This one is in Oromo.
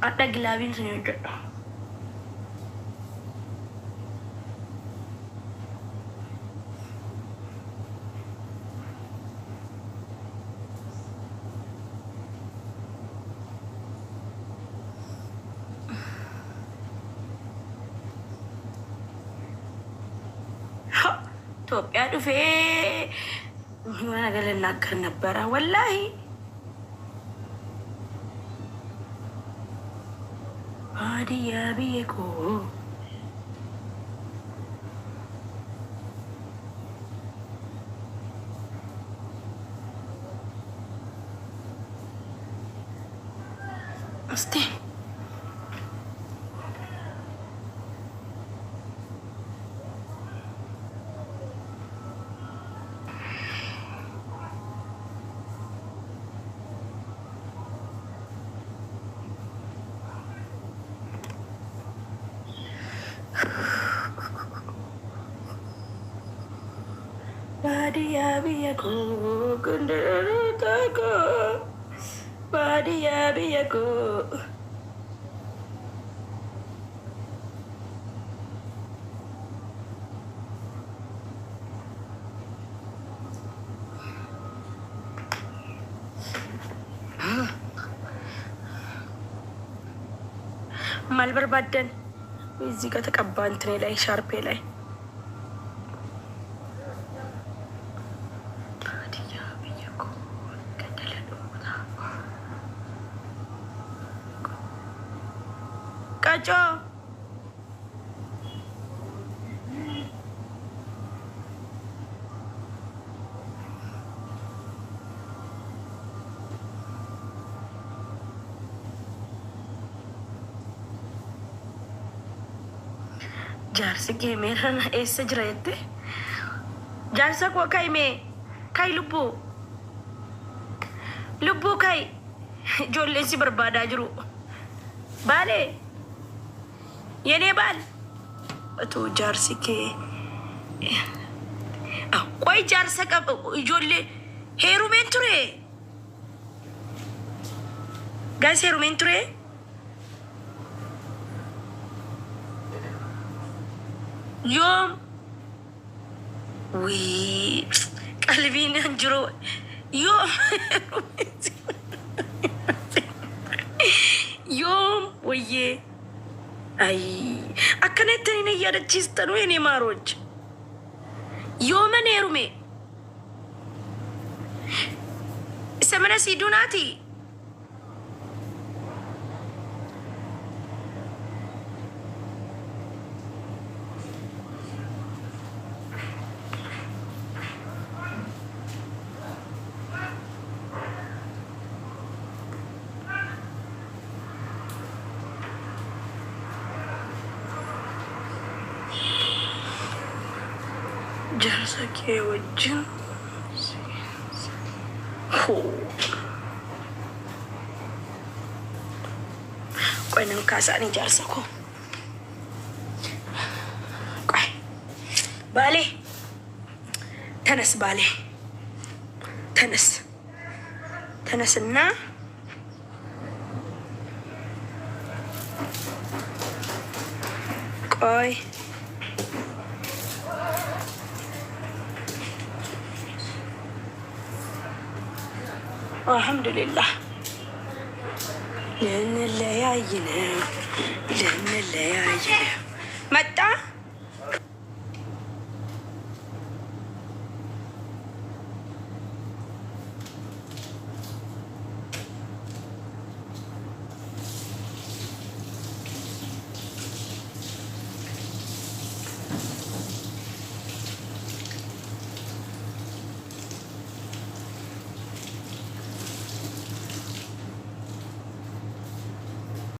Ada gilabin sini aja. ኢትዮጵያ ዱፌ የሆነ ነገር ልናገር ነበረ ወላሂ ባዲያ ብዬኮ እስቲ Badia biaku kunderitaku Badia biaku mal berbadan እዚህ ጋር ተቀባ እንትኔ ላይ ሻርፔ ላይ ቀጮ jaarsi kee meeraan eessa jira jette jaarsa koo kai lubbuu kai ijoolleen si barbaadaa jiru baale የኔ ባል እቱ ጃርሲ ከ ቆይ ጃርሰ ቀብ ijoollee heerumeen ture ጋይስ heerumeen ture yoom ዊ ቀልቢን እንጅሮ yoom yoom ወዬ አይ አከነተኝ ነው ያደችስተን ወይኔ ማሮች yoomን heerume ሰመነ ሲዱናቲ jaarsa kee wajjin ቆይ ነው ካሳኒ jaarsa koo ቆይ ባሌ ተነስ ባሌ ተነስና ቆይ አልሐምዱሊላህ ልንለያይ ነው መጣ